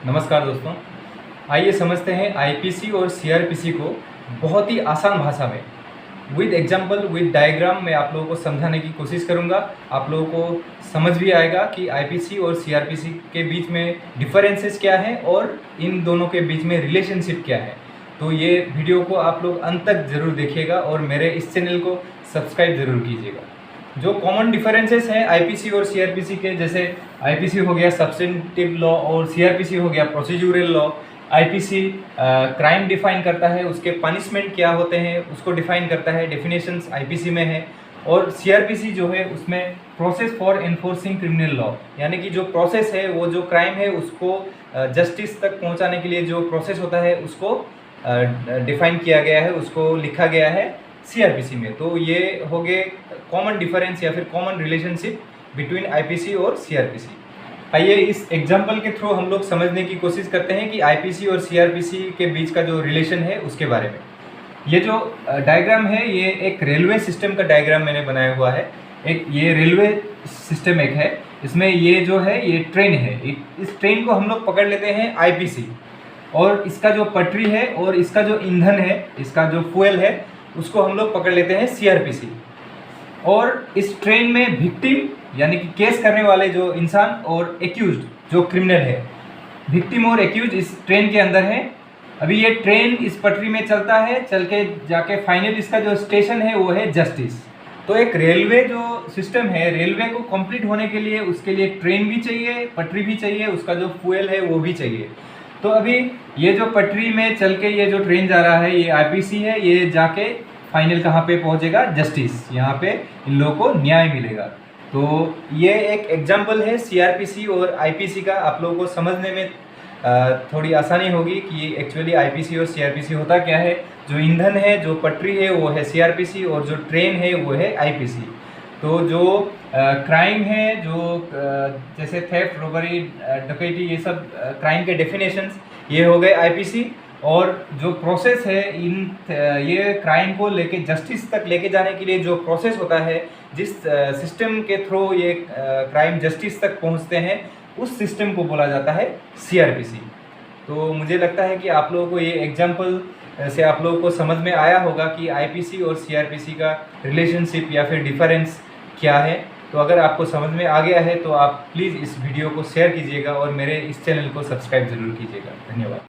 नमस्कार दोस्तों, आइए समझते हैं आईपीसी और सीआरपीसी को बहुत ही आसान भाषा में विद एग्जांपल विद डायग्राम में आप लोगों को समझाने की कोशिश करूंगा। आप लोगों को समझ भी आएगा कि आईपीसी और सीआरपीसी के बीच में डिफरेंसेस क्या है और इन दोनों के बीच में रिलेशनशिप क्या है। तो ये वीडियो को आप लोग अंत तक ज़रूर देखिएगा और मेरे इस चैनल को सब्सक्राइब ज़रूर कीजिएगा। जो कॉमन डिफरेंसेस हैं आईपीसी और सीआरपीसी के, जैसे आईपीसी हो गया सब्सटेंटिव लॉ और सीआरपीसी हो गया procedural law. IPC crime define करता है, उसके पनिशमेंट क्या होते हैं उसको डिफाइन करता है, डेफिनेशंस आईपीसी में है। और सीआरपीसी जो है उसमें process for enforcing criminal law, यानी कि जो प्रोसेस है वो जो क्राइम है उसको जस्टिस तक पहुंचाने के लिए जो प्रोसेस होता है उसको डिफाइन किया गया है, उसको लिखा गया है सीआरपीसी में। तो ये हो गए कॉमन डिफरेंस या फिर कॉमन रिलेशनशिप बिटवीन आईपीसी और सीआरपीसी। आइए इस एग्जांपल के थ्रू हम लोग समझने की कोशिश करते हैं कि आईपीसी और सीआरपीसी के बीच का जो रिलेशन है उसके बारे में। ये जो डायग्राम है ये एक रेलवे सिस्टम का डायग्राम मैंने बनाया हुआ है। एक ये रेलवे सिस्टम एक है, इसमें ये जो है ये ट्रेन है। इस ट्रेन को हम लोग पकड़ लेते हैं आईपीसी, और इसका जो पटरी है और इसका जो ईंधन है, इसका जो फ्यूल है उसको हम लोग पकड़ लेते हैं सीआरपीसी। और इस ट्रेन में विक्टिम यानी कि केस करने वाले जो इंसान और एक्यूज्ड जो क्रिमिनल है, विक्टिम और एक्यूज्ड इस ट्रेन के अंदर है। अभी ये ट्रेन इस पटरी में चलता है, चल के जाके फाइनल इसका जो स्टेशन है वो है जस्टिस। तो एक रेलवे जो सिस्टम है, रेलवे को कंप्लीट होने के लिए उसके लिए ट्रेन भी चाहिए, पटरी भी चाहिए, उसका जो फ्यूल है वो भी चाहिए। तो अभी ये जो पटरी में चल के ये जो ट्रेन जा रहा है ये आईपीसी है, ये जाके फाइनल कहाँ पे पहुँचेगा? जस्टिस। यहाँ पे इन लोगों को न्याय मिलेगा। तो ये एक एग्जाम्पल है सीआरपीसी और आईपीसी का। आप लोगों को समझने में थोड़ी आसानी होगी कि एक्चुअली आईपीसी और सीआरपीसी होता क्या है। जो ईंधन है, जो पटरी है वो है सीआरपीसी और जो ट्रेन है वो है आईपीसी। तो जो क्राइम है, जो जैसे थेफ्ट, रॉबरी, डकैती, ये सब क्राइम के डेफिनेशंस ये हो गए आईपीसी। और जो प्रोसेस है ये क्राइम को लेके जस्टिस तक लेके जाने के लिए जो प्रोसेस होता है, जिस सिस्टम के थ्रू ये क्राइम जस्टिस तक पहुंचते हैं, उस सिस्टम को बोला जाता है सीआरपीसी। तो मुझे लगता है कि आप लोगों को ये एग्जांपल से आप लोगों को समझ में आया होगा कि आईपीसी और सीआरपीसी का रिलेशनशिप या फिर डिफरेंस क्या है। तो अगर आपको समझ में आ गया है तो आप प्लीज़ इस वीडियो को शेयर कीजिएगा और मेरे इस चैनल को सब्सक्राइब ज़रूर कीजिएगा। धन्यवाद।